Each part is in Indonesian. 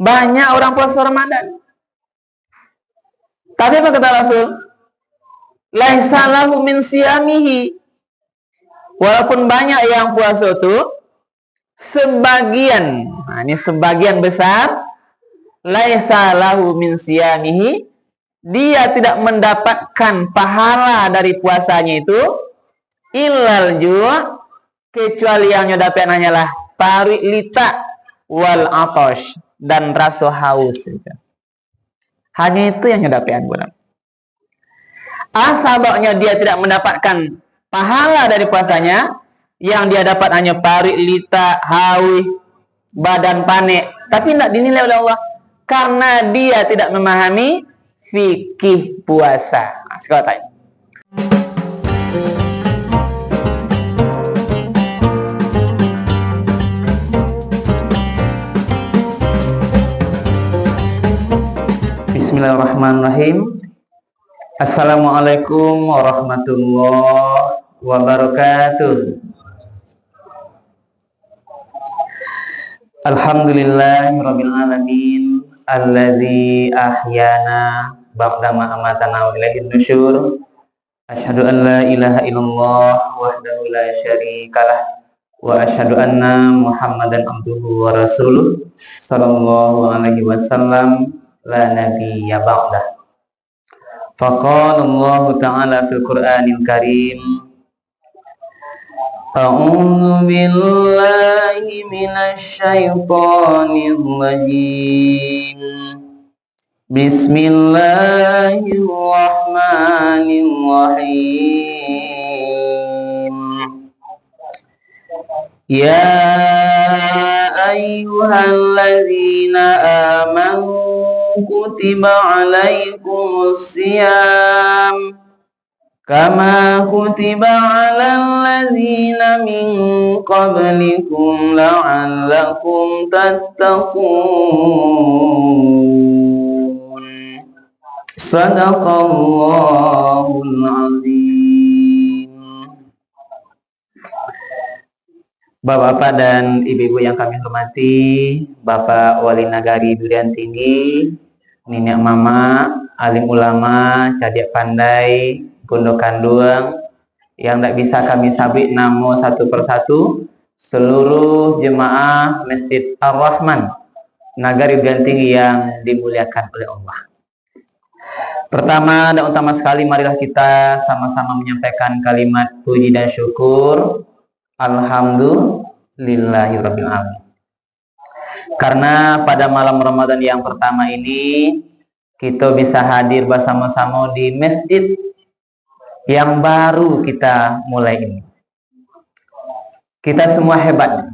Banyak orang puasa Ramadan. Tapi apa kata Rasul? Laisa lahu min siyamihi. Walaupun banyak yang puasa itu, sebagian, nah ini sebagian besar, laisa lahu min siyamihi, dia tidak mendapatkan pahala dari puasanya itu, illal ju', kecuali yang nyodapian hanyalah tarik lita wal atosh, dan rasa haus. Hanya itu yang nyodapian bulan. Asabaknya dia tidak mendapatkan pahala dari puasanya, yang dia dapat hanya parik, lita, haus, badan panik, tapi tidak dinilai oleh Allah karena dia tidak memahami fikih puasa. Sekarang tanya. Bismillahirrahmanirrahim. Assalamualaikum warahmatullahi wabarakatuh. Alhamdulillahirabbil alamin alladzi ahyana ba'da ma amatana wa ilaihin nusyur. Asyhadu an la ilaha illallah wahdahu la syarikalah wa asyhadu anna Muhammadan abduhu wa rasuluh sallallahu alaihi wasallam la nabiyya ba'dah. Faqala Allah ta'ala fil Qur'anil Karim, a'udzu billahi minasy syaithanir rajim. Bismillahirrahmanirrahim. Ya ayyuhalladzina amanu kutiba alaikumus siyam kama kutiba alal ladzina min qablikum la'allakum tattaqun. Shadaqallahul azim. Bapak-bapak dan ibu-ibu yang kami hormati, Bapak Wali Nagari Durian Tinggi, Nenek Mama, alim ulama, cadik pandai, pondok kanduang, yang tidak bisa kami sabit namo satu persatu, seluruh jemaah Masjid Ar-Rahman, Nagari Durian Tinggi yang dimuliakan oleh Allah. Pertama dan utama sekali, marilah kita sama-sama menyampaikan kalimat puji dan syukur. Alhamdulillahirabbil alamin. Karena pada malam Ramadan yang pertama ini kita bisa hadir bersama-sama di masjid yang baru kita mulai ini. Kita semua hebat.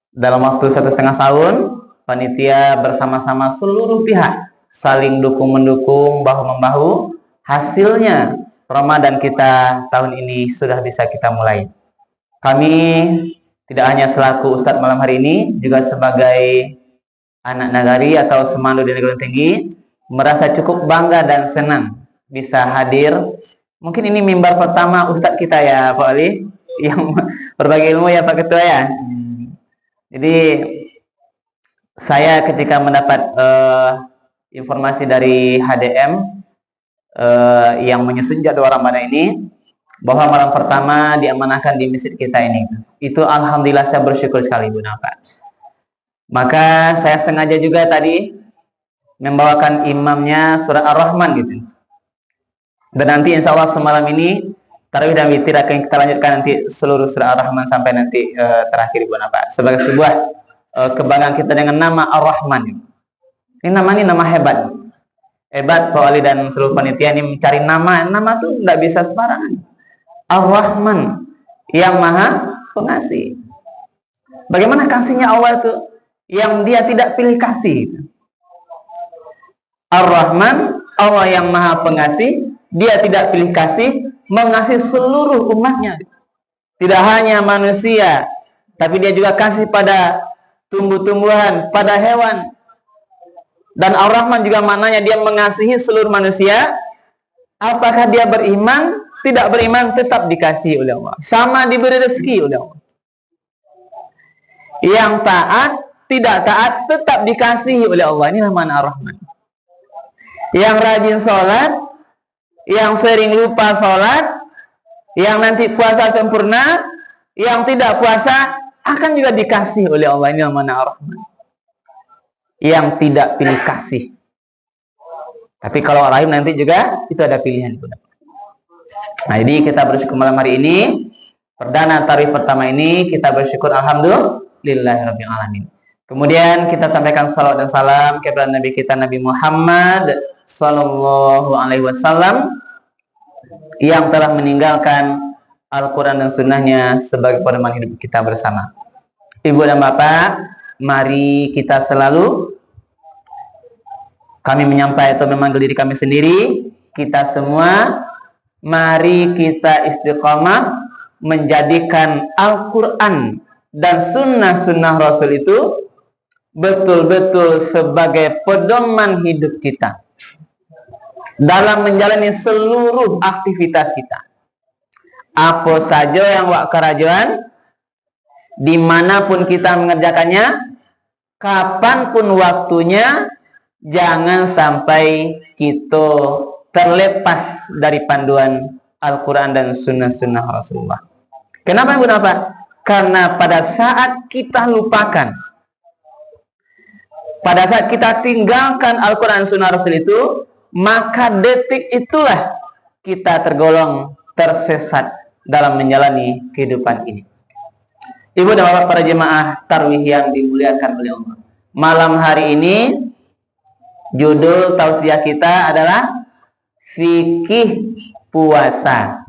Dalam waktu 1,5 tahun, panitia bersama-sama seluruh pihak saling dukung-mendukung, bahu-membahu. Hasilnya Ramadan kita tahun ini sudah bisa kita mulai. Kami tidak hanya selaku Ustadz malam hari ini, juga sebagai anak nagari atau semando di Nagari Tinggi, merasa cukup bangga dan senang bisa hadir. Mungkin ini mimbar pertama Ustadz kita ya Pak Ali, yang berbagi ilmu ya Pak Ketua ya. Jadi saya ketika mendapat informasi dari HDM yang menyusun jadwal Ramadan ini, bahwa malam pertama diamanahkan di masjid kita ini, itu alhamdulillah saya bersyukur sekali Bu Nafas. Maka saya sengaja juga tadi membawakan imamnya surat Ar-Rahman gitu. Dan nanti insya Allah semalam ini tarawih dan witir akan kita lanjutkan nanti seluruh surat Ar-Rahman sampai nanti terakhir Bu Nafas. Sebagai sebuah kebanggaan kita dengan nama Ar-Rahman. Ini nama hebat. Hebat Pak Ali dan seluruh panitia ini mencari nama tuh nggak bisa sembarangan. Ar-Rahman, yang maha pengasih. Bagaimana kasihnya Allah itu? Yang dia tidak pilih kasih. Ar-Rahman, Allah yang maha pengasih, dia tidak pilih kasih, mengasihi seluruh umatnya. Tidak hanya manusia, tapi dia juga kasih pada tumbuh-tumbuhan, pada hewan. Dan Ar-Rahman juga maknanya dia mengasihi seluruh manusia. Apakah dia beriman? Tidak beriman tetap dikasih oleh Allah. Sama diberi rezeki oleh Allah. Yang taat tidak taat tetap dikasihi oleh Allah. Inilah makna Ar-Rahman. Yang rajin sholat, yang sering lupa sholat, yang nanti puasa sempurna, yang tidak puasa akan juga dikasihi oleh Allah. Inilah makna Ar-Rahman. Yang tidak pilih kasih. Tapi kalau Ar-Rahim nanti juga itu ada pilihan. Nah, jadi kita bersyukur malam hari ini. Perdana tarawih pertama ini kita bersyukur alhamdulillahirabbil alamin. Kemudian kita sampaikan salawat dan salam kepada Nabi kita Nabi Muhammad sallallahu alaihi wasallam yang telah meninggalkan Al-Qur'an dan sunnahnya sebagai pedoman hidup kita bersama. Ibu dan Bapak, mari kita selalu kami menyampaikan atau memanggil diri kami sendiri, kita semua mari kita istiqamah menjadikan Al-Quran dan sunnah-sunnah Rasul itu betul-betul sebagai pedoman hidup kita dalam menjalani seluruh aktivitas kita. Apa saja yang wak kerajuan, dimanapun kita mengerjakannya, kapanpun waktunya, jangan sampai kita terlepas dari panduan Al-Quran dan sunnah-sunnah Rasulullah. Kenapa Ibu Bapak? Karena pada saat kita lupakan, pada saat kita tinggalkan Al-Quran dan sunnah Rasul itu, maka detik itulah kita tergolong tersesat dalam menjalani kehidupan ini. Ibu dan Bapak para jemaah tarawih yang dimuliakan oleh Allah. Malam hari ini judul tausiah kita adalah fikih puasa.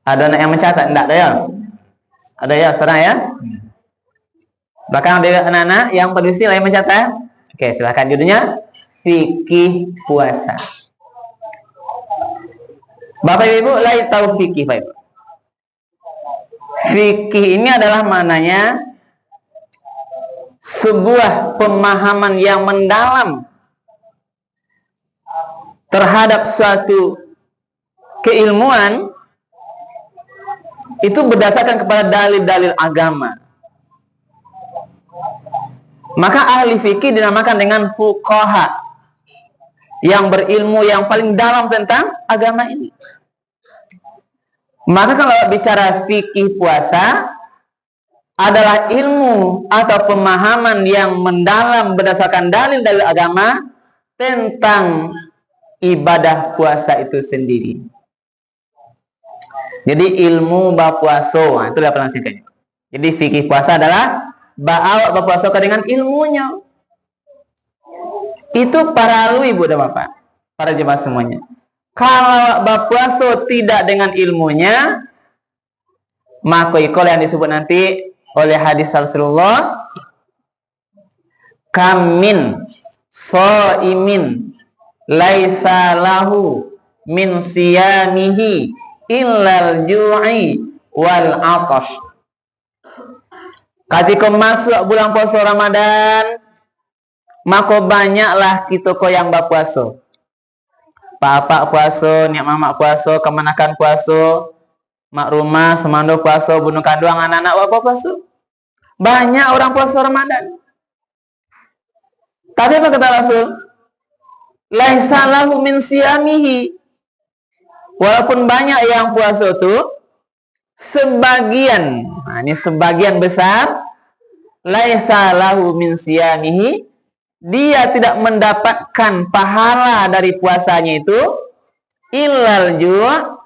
Ada anak yang mencatat? Enggak ada ya? Ada ya, sekarang ya? Bahkan ada anak-anak yang peduli yang mencatat. Oke, silakan judulnya fikih puasa. Bapak Ibu, lai tahu fikih, Pak Ibu. Fikih ini adalah maknanya sebuah pemahaman yang mendalam terhadap suatu keilmuan itu berdasarkan kepada dalil-dalil agama. Maka ahli fikih dinamakan dengan fuqaha, yang berilmu yang paling dalam tentang agama ini. Maka kalau bicara fikih puasa adalah ilmu atau pemahaman yang mendalam berdasarkan dalil-dalil agama tentang ibadah puasa itu sendiri. Jadi ilmu bapuaso, nah, itulah penasingkannya. Jadi fikih puasa adalah awak bapuaso dengan ilmunya. Itu para lu Ibu dan Bapak, para jemaah semuanya. Kalau bapuaso tidak dengan ilmunya, maka ikol yang disebut nanti oleh hadis Rasulullah, kamin so'imin laisa lahu min siyamihi illal ju'i wal atash. Ketika masuk bulan puasa Ramadan, maka banyaklah kita yang berpuasa. Bapak puasa, niat mamak puasa, kemanakan puasa, mak rumah, semando puasa, bunuh kanduang anak-anak bapak puasa. Banyak orang puasa Ramadan. Tapi apa kata Rasul? Laisa lahu min siyamihi. Walaupun banyak yang puasa itu, sebagian, nah ini sebagian besar, laisa lahu min siyamihi, dia tidak mendapatkan pahala dari puasanya itu, illal ju',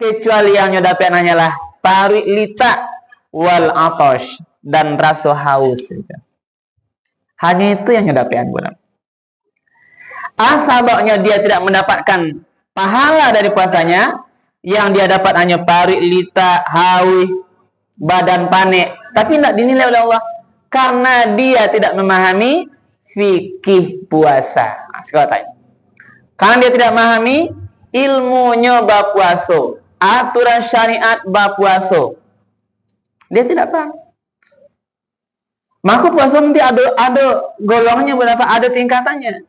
kecuali yang dapat hanyalah pari lita wal atash, dan rasa haus. Hanya itu yang dapat. Asabaknya dia tidak mendapatkan pahala dari puasanya, yang dia dapat hanya pari lita, haus, badan panik, tapi tidak dinilai oleh Allah karena dia tidak memahami fikih puasa. Nah, sekarang karena dia tidak memahami ilmunya bab puasa, aturan syariat bab puasa, dia tidak paham. Maka puasa nanti ada golongannya berapa, ada tingkatannya.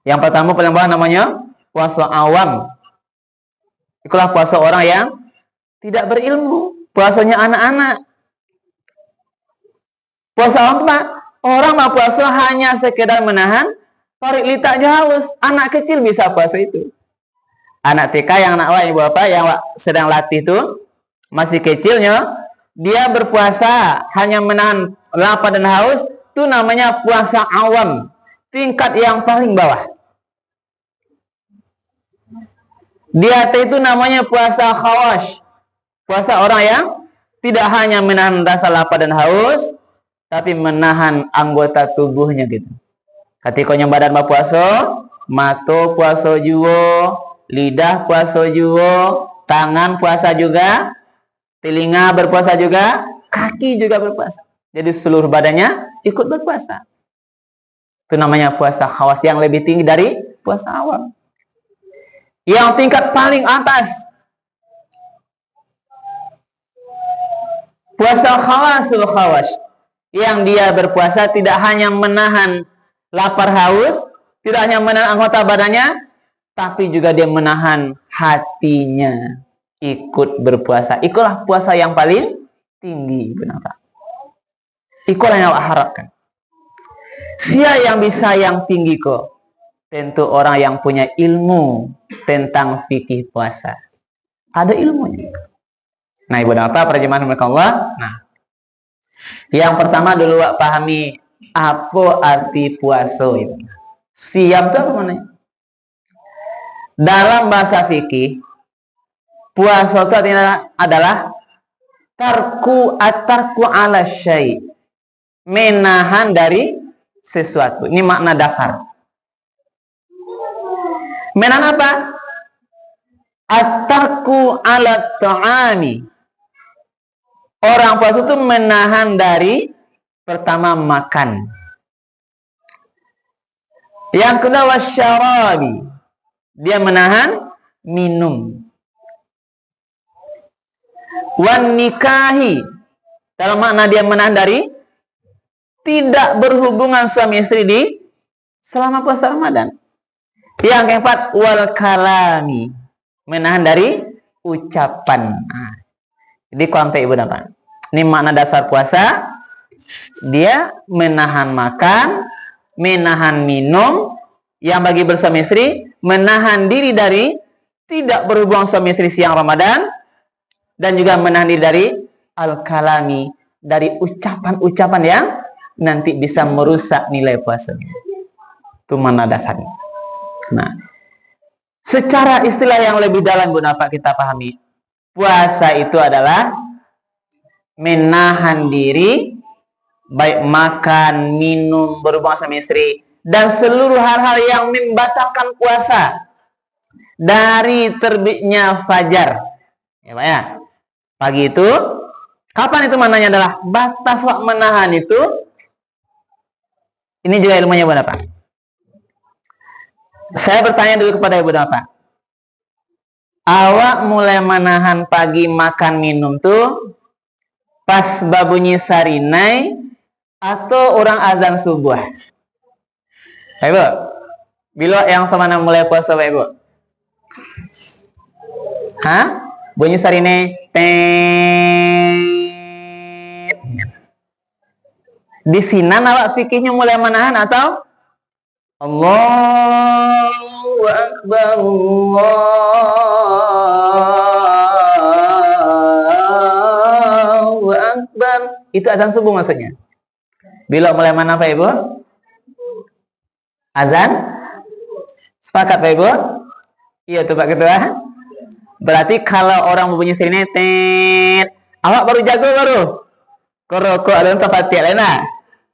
Yang pertama paling bawah namanya puasa awam. Itulah puasa orang yang tidak berilmu, puasanya anak-anak. Puasa orang mah puasa hanya sekedar menahan tarik litak haus. Anak kecil bisa puasa itu. Anak TK yang anak ibu bapak yang sedang latih itu masih kecilnya, dia berpuasa hanya menahan lapar dan haus, itu namanya puasa awam, tingkat yang paling bawah. Dia itu namanya puasa khawash, puasa orang yang tidak hanya menahan rasa lapar dan haus, tapi menahan anggota tubuhnya gitu. Ketika badan mah puasa, mata puasa juga, lidah puasa juga, tangan puasa juga, telinga berpuasa juga, kaki juga berpuasa. Jadi seluruh badannya ikut berpuasa. Itu namanya puasa khawas yang lebih tinggi dari puasa awam. Yang tingkat paling atas, puasa khawasul khawas, yang dia berpuasa tidak hanya menahan lapar haus, tidak hanya menahan anggota badannya, tapi juga dia menahan hatinya ikut berpuasa. Itulah puasa yang paling tinggi, benar. Itulah yang Allah harapkan. Siapa yang bisa yang tinggi kok? Tentu orang yang punya ilmu tentang fikih puasa. Ada ilmunya. Nah, ibu dan bapak, para jemaah Allah. Nah, yang pertama dulu pahami apa arti puasa itu. Siap itu apa namanya? Dalam bahasa fikih, puasa itu adalah tarku ala syai, menahan dari sesuatu. Ini makna dasar. Menahan apa? At-tarku ala ta'ami. Orang puasa itu menahan dari pertama makan. Yang kedua wasyarabi. Dia menahan minum. Wan nikahi. Dalam makna dia menahan dari tidak berhubungan suami istri di selama puasa Ramadan. Yang keempat wal kalami. Menahan dari ucapan. Nah, jadi konteks ibu dapat. Ini makna dasar puasa. Dia menahan makan, menahan minum, yang bagi bersuami istri, menahan diri dari tidak berhubungan suami istri siang Ramadan, dan juga menahan diri dari al-kalami, dari ucapan-ucapan yang nanti bisa merusak nilai puasanya. Itu makna dasarnya. Nah, secara istilah yang lebih dalam Bu Napa kita pahami, puasa itu adalah menahan diri, baik makan, minum, berhubungan sama istri, dan seluruh hal-hal yang membatalkan puasa dari terbitnya fajar. Ya Pak ya. Pagi itu, kapan itu mananya adalah batas waktu menahan itu. Ini juga ilmunya Bu Napa. Saya bertanya dulu kepada Ibu Bapak. Awak mulai menahan pagi makan minum tuh pas babunyi sarinai atau orang azan subuh? Ibu, bila yang sama mulai puasa Ibu? Hah? Bunyi sarinai di sinan awak fikihnya mulai menahan atau Allahu Akbar, Allahu Akbar. Itu azan subuh maksudnya. Bila mulai mana Pak Ibu? Azan? Sepakat Pak Ibu? Iya tuh Pak Ketua. Berarti kalau orang berbunyi sirine awak baru jago baru. Koroko ada tempat tiap lain.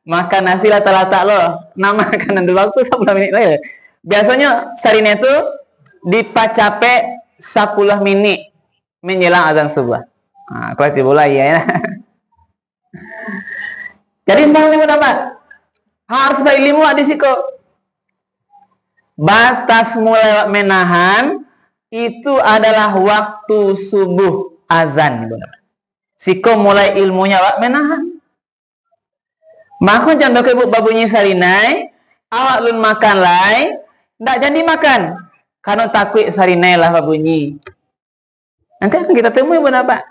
Makan nasi lata-lata lo, nama makanan dua waktu 10 menit lagi. Biasanya sarine itu dipacape 10 menit menjelang azan subuh. Nah, kalau bola ya. Jadi sekarang ini dapat harus baik limu di situ. Batas mulai menahan itu adalah waktu subuh azan. Siko mulai ilmunya menahan. Maka jangan ke ibu babunyi sarinai, awak lun makan lai, ndak jadi makan, karena takut sarinai lah babunyi. Nanti akan kita temui ibu apa?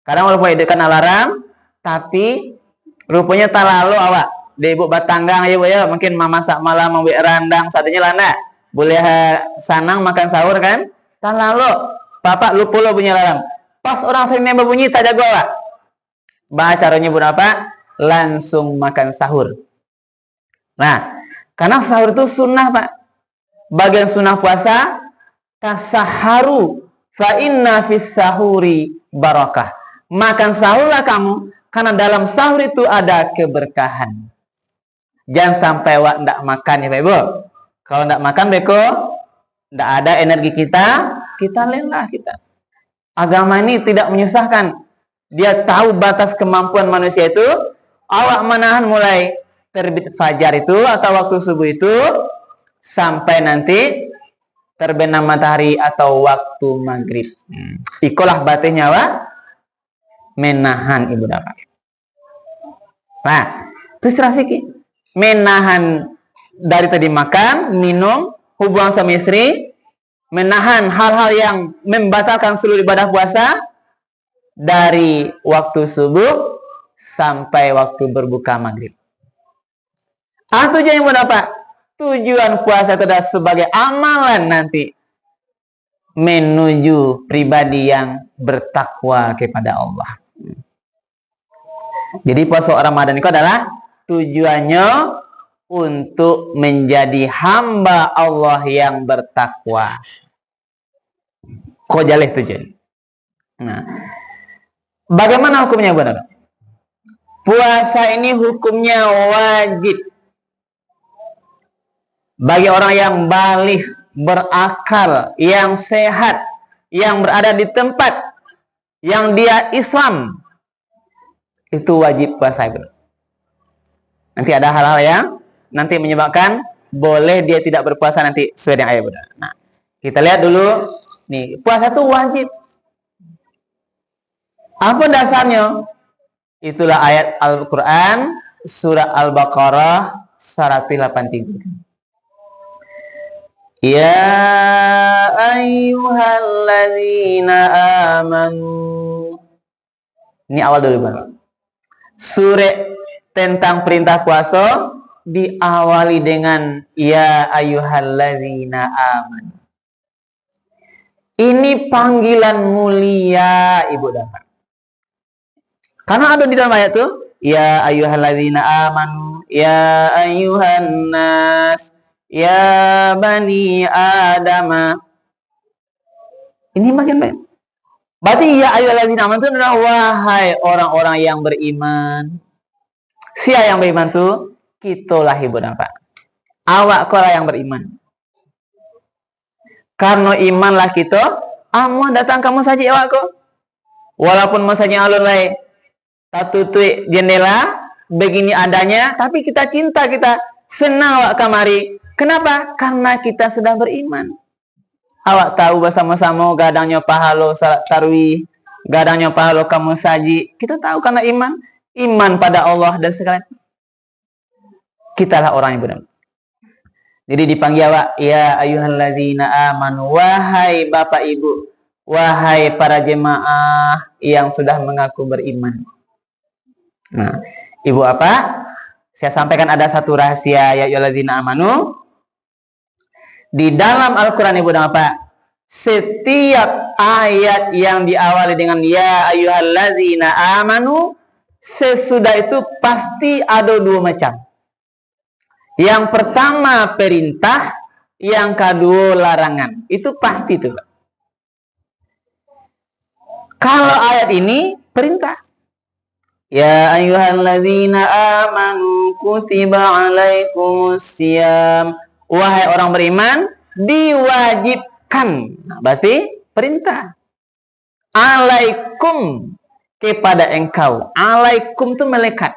Kadang walaupun idekan alarm, tapi Rupanya tak lalu awak. Di ibu batanggang ya bu ya. Mungkin mama sak malam membuat randang. Satunya lana. Boleh sanang makan sahur kan. Tak lalu. Bapak lupa lo punya larang. Pas orang sering nembak bunyi tak jago awak. Baca caranya bu apa? Langsung makan sahur. Nah. Karena sahur itu sunnah pak. Bagian sunnah puasa. Tasaharu. Fa inna fis sahuri barakah. Makan sahurlah kamu. Karena dalam sahur itu ada keberkahan. Jangan sampai wak ndak makan ya Pak Ibu. Kalau ndak makan beko, ndak ada energi kita lelah kita. Agama ini tidak menyusahkan. Dia tahu batas kemampuan manusia itu. Awak menahan mulai terbit fajar itu atau waktu subuh itu sampai nanti terbenam matahari atau waktu maghrib. Ikolah batasnya wak menahan ibu dapat. Nah, itu fikih. Menahan dari tadi makan, minum, hubungan suami istri, menahan hal-hal yang membatalkan seluruh ibadah puasa dari waktu subuh sampai waktu berbuka maghrib. Tujuan yang berapa? Tujuan puasa itu adalah sebagai amalan nanti menuju pribadi yang bertakwa kepada Allah. Jadi puasa Ramadan itu adalah tujuannya untuk menjadi hamba Allah yang bertakwa. Kok jaleh tujuan. Nah, bagaimana hukumnya benar? Puasa ini hukumnya wajib bagi orang yang baligh, berakal, yang sehat, yang berada di tempat yang dia Islam. Itu wajib puasa itu. Nanti ada hal-hal yang nanti menyebabkan boleh dia tidak berpuasa nanti sesuai dengan ayat benar. Nah, kita lihat dulu nih, puasa itu wajib. Apa dasarnya? Itulah ayat Al-Qur'an surah Al-Baqarah 183. Ya ayyuhalladzina amanu. Ini awal dulu Bang. Surah tentang perintah puasa diawali dengan ya ayyuhalladzina amanu. Ini panggilan mulia Ibu Dapat. Karena ada di dalam ayat itu ya ayyuhalladzina amanu, ya ayyuhan nas, ya bani adama. Ini bagian. Berarti ya ayyuhalladzina amanu itu adalah wahai orang-orang yang beriman. Siapa yang beriman itu? Kitalah Ibu Dapat. Awak kolah yang beriman. Karena imanlah kita, amun datang kamu saja awak ko. Walaupun masanya alun lai tatutui jendela begini adanya, tapi kita cinta, kita senang awak kamari. Kenapa? Karena kita sudah beriman. Awak tahu bersama-sama gadangnya pahalo salat tarawih, gadangnya pahalo kamu saji. Kita tahu karena iman pada Allah dan sekalian. Kitalah orang yang benar. Jadi dipanggil awak ya ayyuhalladzina amanu, wahai Bapak Ibu, wahai para jemaah yang sudah mengaku beriman. Nah, Ibu apa? Saya sampaikan ada satu rahasia ya ayyuhalladzina amanu. Di dalam Al-Qur'an Ibu apa? Setiap ayat yang diawali dengan ya ayyuhalladzina amanu, sesudah itu pasti ada dua macam. Yang pertama perintah, yang kedua larangan. Itu pasti tuh. Kalau ayat ini perintah. Ya ayyuhalladzina amanu kutiba alaikumusiyam. Wahai orang beriman, diwajibkan. Nah, berarti perintah. Alaikum, kepada engkau. Alaikum itu melekat.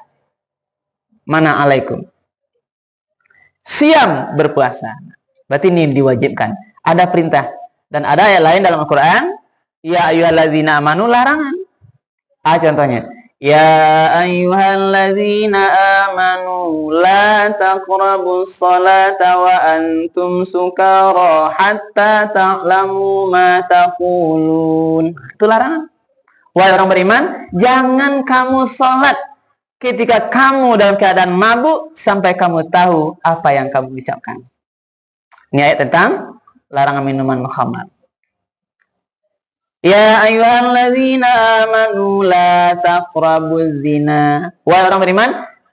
Mana alaikum? Siam, berpuasa. Berarti ini diwajibkan. Ada perintah. Dan ada ayat lain dalam Al-Quran. Ya ayyuhalladzina amanu, larangan. Contohnya. Ya ayyuhalladzina amanu la taqrabus salata wa antum sukara hatta ta'lamu ma taqulun. Itu larangan. Wahai orang beriman, jangan kamu salat ketika kamu dalam keadaan mabuk sampai kamu tahu apa yang kamu ucapkan. Ini ayat tentang larangan minuman khamar. Ya ayyuhalladzina amanu la taqrabuz zina. Wahai orang beriman,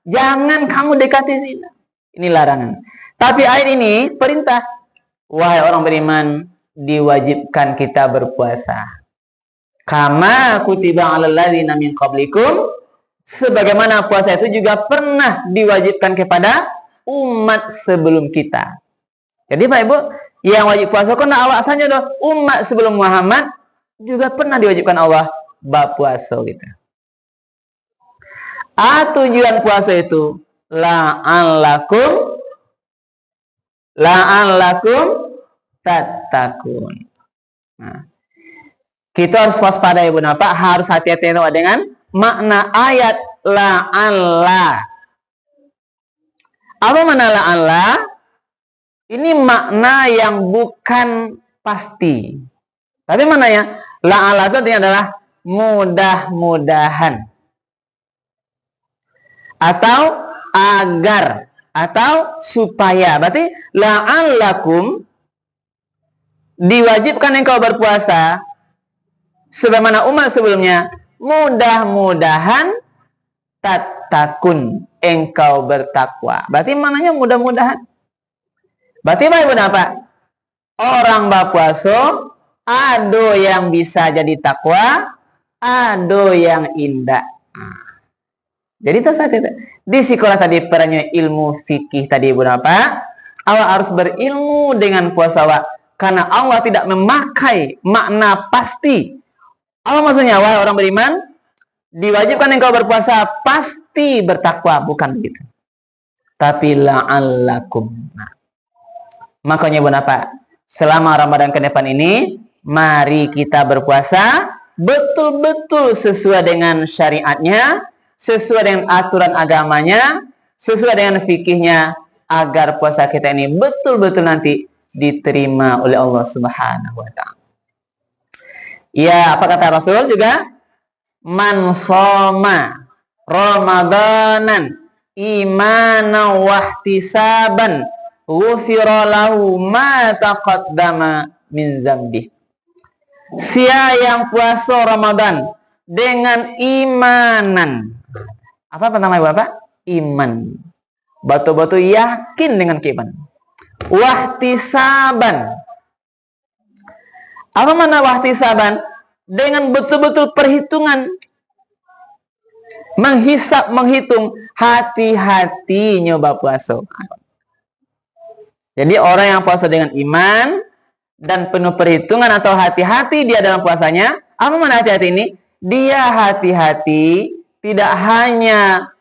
jangan kamu dekati zina. Ini larangan. Tapi ayat ini perintah. Wahai orang beriman, diwajibkan kita berpuasa. Kama kutiba 'alal ladzina min qablikum, sebagaimana puasa itu juga pernah diwajibkan kepada umat sebelum kita. Jadi Pak Ibu, yang wajib puasa kena awak saja doh. Umat sebelum Muhammad juga pernah diwajibkan Allah bab puasa gitu. Tujuan puasa itu la'allakum tattaqun. Nah, kita harus waspada Ibu Bapak, harus hati-hati dengan makna ayat la'alla. Apa makna la'alla? Ini makna yang bukan pasti. Tapi maknanya la'alla itu artinya adalah mudah-mudahan. Atau agar. Atau supaya. Berarti la'allakum diwajibkan engkau berpuasa sebagaimana umat sebelumnya, mudah-mudahan tattaqun, engkau bertakwa. Berarti maknanya mudah-mudahan. Berarti apa? Orang berpuasa ada yang bisa jadi takwa, ada yang indah. Jadi itu saat itu. Di sekolah tadi perannya ilmu fikih tadi Bapak, awak harus berilmu dengan puasa awak, karena Allah tidak memakai makna pasti. Allah maksudnya, wahai orang beriman, diwajibkan engkau berpuasa pasti bertakwa, bukan begitu. Tapi la'allakum. Nah, makanya Bapak, selama Ramadan ke depan ini, mari kita berpuasa betul-betul sesuai dengan syariatnya, sesuai dengan aturan agamanya, sesuai dengan fikihnya, agar puasa kita ini betul-betul nanti diterima oleh Allah Subhanahu wa ta'ala. Ya, apa kata Rasul juga? Man shoma Ramadanan imanan wahtisaban ghufira lahu ma taqaddama min zambi. Siapa yang puasa Ramadan dengan imanan. Apa namanya Bapak? Iman. Batu-batu yakin dengan keimanan. Wahtisaban. Apa makna wahtisaban? Dengan betul-betul perhitungan. Menghisap, menghitung. Hati-hati nyoba puasa. Jadi orang yang puasa dengan iman dan penuh perhitungan atau hati-hati dia dalam puasanya. Apa makna hati-hati ini? Dia hati-hati tidak hanya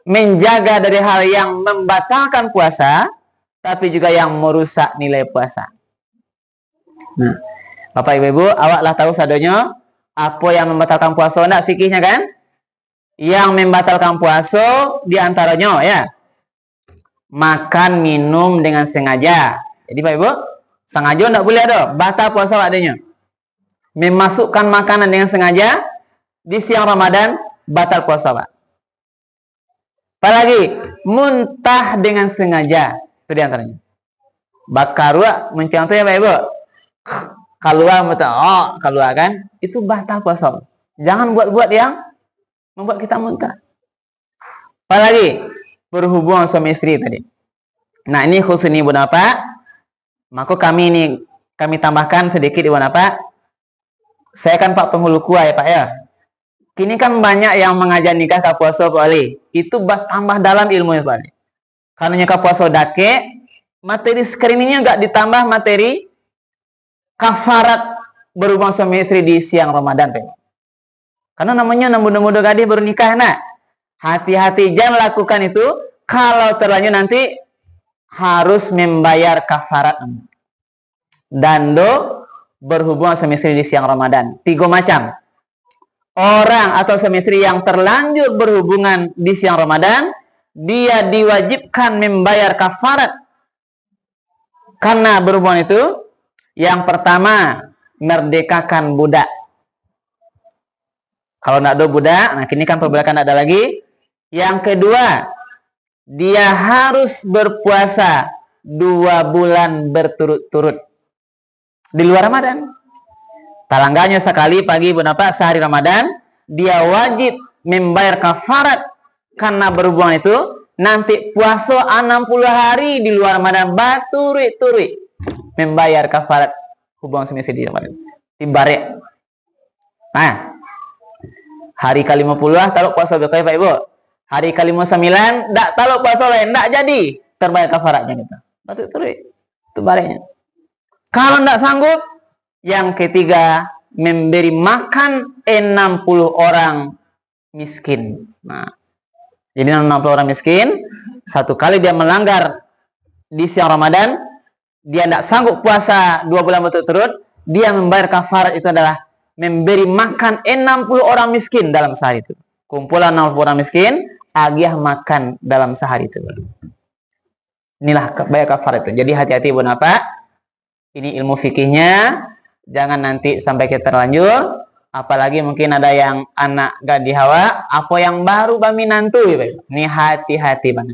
menjaga dari hal yang membatalkan puasa, tapi juga yang merusak nilai puasa. Nah, Bapak Ibu, awaklah tahu sadonya apa yang membatalkan puasa, enggak fikihnya kan? Yang membatalkan puasa diantaranya ya, makan minum dengan sengaja. Jadi Pak Ibu, sengaja enggak boleh ada, batal puasa adanya. Memasukkan makanan dengan sengaja di siang Ramadan, batal puasa Pak. Apalagi muntah dengan sengaja, itu diantaranya. Bakarua mencontohnya Pak Ibu, keluar muntah, keluar kan, itu batal puasa. Jangan buat-buat yang membuat kita muntah. Apalagi berhubungan suami istri tadi. Nah ini khusus ini Ibu Bapak, maka kami tambahkan sedikit Ibu Bapak. Saya kan Pak penghulu kuah ya Pak ya. Kini kan banyak yang mengajar nikah ke puasa Pak Ali. Itu tambah dalam ilmunya Pak Ali. Karena nikah puasa dake, materi screeningnya enggak ditambah materi kafarat berhubungan suami istri di siang Ramadan Pak. Karena namanya muda-muda gadis baru nikah nak. Hati-hati jangan lakukan itu. Kalau terlanjur nanti harus membayar kafarat. Dando berhubungan suami istri di siang Ramadan. 3 macam. Orang atau suami istri yang terlanjur berhubungan di siang Ramadan, dia diwajibkan membayar kafarat. Karena berhubungan itu, yang pertama, merdekakan budak. Kalau tidak ada budak, nah kini kan perbudakan ada lagi. Yang kedua, dia harus berpuasa 2 bulan berturut-turut di luar Ramadan. Talangganya sekali pagi Bapak sehari Ramadan, dia wajib membayar kafarat karena berhubungan itu. Nanti puasa 60 hari di luar Ramadan baturi-turi membayar kafarat hubungan semisi di Ramadan. Tibarek. Nah, hari ke-50 taruh puasa berkaya Pak Ibu. Hari ke-59 tak taruh puasa lain, tak jadi terbayar kafaratnya kita. Baturi-turi. Itu baliknya. Kalau tidak sanggup, yang ketiga memberi makan 60 orang miskin. Nah, jadi 60 orang miskin, satu kali dia melanggar di siang Ramadan, dia tidak sanggup puasa 2 bulan berturut-turut, dia membayar kafarat itu adalah memberi makan 60 orang miskin dalam sehari itu. Kumpulan 60 orang miskin, agiah makan dalam sehari itu. Inilah bayar kafarat itu. Jadi hati-hati Ibu Bapak. Ini ilmu fikihnya. Jangan nanti sampai kita terlanjur. Apalagi mungkin ada yang anak gak dihawa, apa yang baru bami nantu ya, Pak. Ini hati-hati Pak.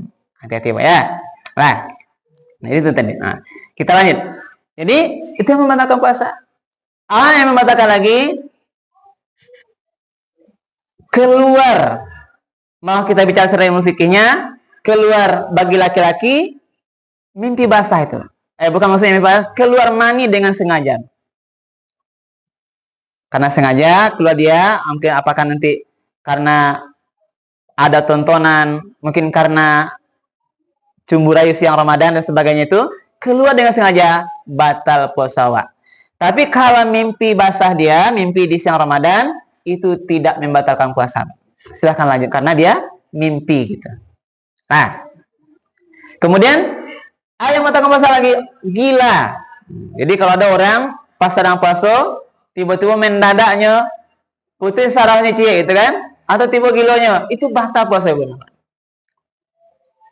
Hati-hati Pak ya. Nah itu tadi. Nah, kita lanjut. Jadi itu yang membatalkan puasa. Yang membatalkan lagi keluar. Mau kita bicara secara ilmu fikihnya, keluar bagi laki-laki mimpi basah itu. Bukan maksudnya mimpi basah, keluar mani dengan sengaja. Karena sengaja keluar dia, mungkin apakah nanti karena ada tontonan, mungkin karena cumbu rayu siang Ramadan dan sebagainya itu, keluar dengan sengaja, batal puasa. Tapi kalau mimpi basah dia, mimpi di siang Ramadan, itu tidak membatalkan puasa. Silahkan lanjut, karena dia mimpi gitu. Nah, kemudian ada yang membatalkan puasa lagi, gila. Jadi kalau ada orang pas sedang puasa, tiba-tiba mendadaknya putih sarafnya cie gitu kan, atau tiba gilonya, itu batal puasa Ibu.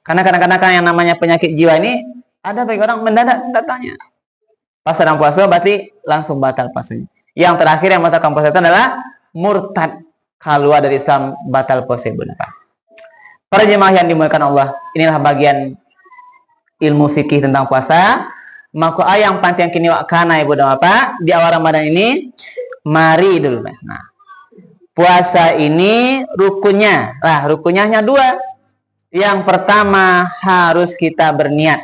Karena kadang-kadang yang namanya penyakit jiwa ini ada bagi orang mendadak datanya. Pas sedang puasa berarti langsung batal puasanya. Yang terakhir yang batalkan puasa itu adalah murtad, keluar dari Islam, batal puasa Ibu. Para jemaah yang dimuliakan Allah, inilah bagian ilmu fikih tentang puasa. Maka yang penting kini wakana Ibu dan Bapak di awal Ramadan ini, mari dulu. Nah, puasa ini rukunnya, rukunnya hanya 2. Yang pertama harus kita berniat.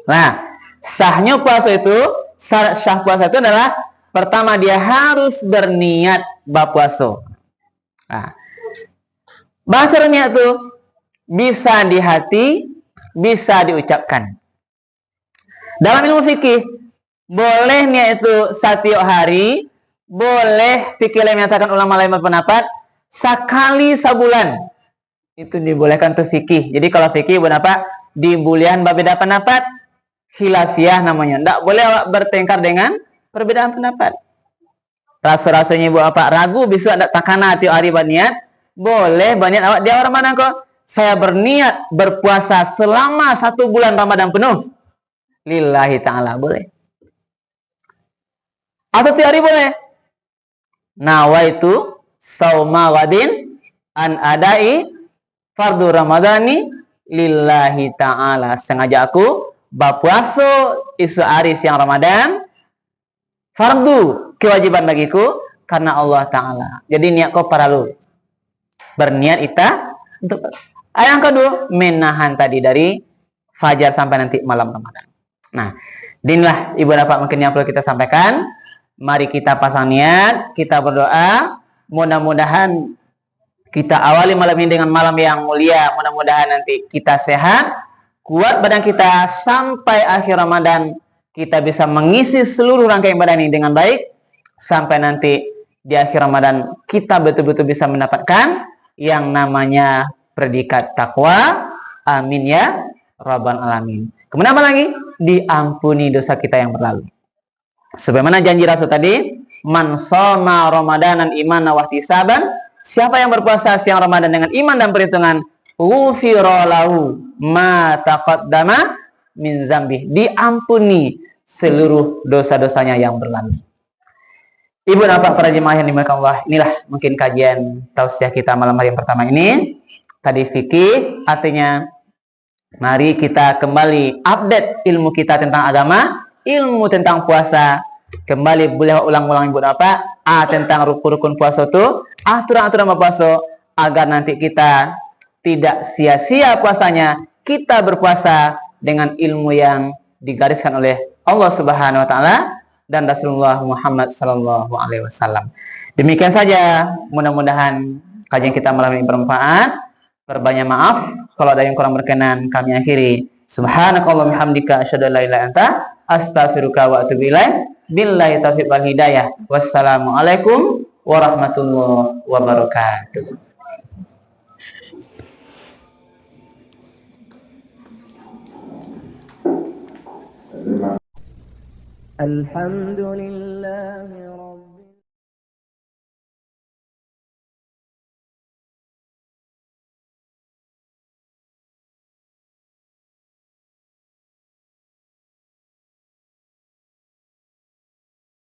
Nah, sahnya puasa itu, sah puasa itu adalah pertama dia harus berniat berpuasa. Nah, bahasa niat itu bisa di hati, bisa diucapkan. Dalam ilmu fikih, boleh niat itu setiap hari, boleh fikih lain menyatakan, ulama lain berpendapat sekali sebulan. Itu dibolehkan tuh fikih. Jadi kalau fikih berapa? Di bulan berbeda pendapat, khilafiyah namanya. Tidak boleh bertengkar dengan perbedaan pendapat. Rasa-rasanya Ibu Bapak ragu, bisa ada takana tiap hari berniat, boleh berniat awak dia orang mana kok? Saya berniat berpuasa selama 1 bulan Ramadan penuh. Lillahi ta'ala, boleh. Atau tiap hari boleh. Nawaitu sauma wadin an adai fardu ramadhani lillahi ta'ala. Sengaja aku berpuasa isu hari siang Ramadan, fardu kewajiban bagiku karena Allah Ta'ala. Jadi niat kau paralu. Berniat ita untuk. Yang kedua, menahan tadi dari fajar sampai nanti malam Ramadan. Nah, inilah Ibu Bapak mungkin yang perlu kita sampaikan. Mari kita pasang niat, kita berdoa. Mudah-mudahan kita awali malam ini dengan malam yang mulia. Mudah-mudahan nanti kita sehat, kuat badan kita sampai akhir Ramadan. Kita bisa mengisi seluruh rangkaian ibadah ini dengan baik. Sampai nanti di akhir Ramadan kita betul-betul bisa mendapatkan yang namanya predikat takwa. Amin ya Rabbal Alamin. Kemudian apa lagi? Diampuni dosa kita yang berlalu. Sebagaimana janji Rasul tadi, man shoma ramadanan imanan wa ihtisaban, siapa yang berpuasa siang Ramadan dengan iman dan perhitungan, ghufira lahu ma taqaddama min dzambi, diampuni seluruh dosa-dosanya yang berlalu. Ibu dan bapak para jemaah yang dimuliakan Allah, inilah mungkin kajian tausiah kita malam hari yang pertama ini. Tadi fikih, artinya mari kita kembali update ilmu kita tentang agama, ilmu tentang puasa. Kembali boleh ulang-ulang ibu dan bapak, tentang rukun-rukun puasa itu, aturan-aturan puasa, agar nanti kita tidak sia-sia puasanya. Kita berpuasa dengan ilmu yang digariskan oleh Allah Subhanahu wa taala dan Rasulullah Muhammad sallallahu alaihi wasallam. Demikian saja, mudah-mudahan kajian kita malam ini bermanfaat. Berbanyak maaf kalau ada yang kurang berkenan, kami akhiri. Subhanakallahumma hamdika asyhadu an la ilaha illa anta astaghfiruka wa atubu ilaik. Billahi taufiq wal hidayah. Wassalamualaikum warahmatullahi wabarakatuh. Alhamdulillah.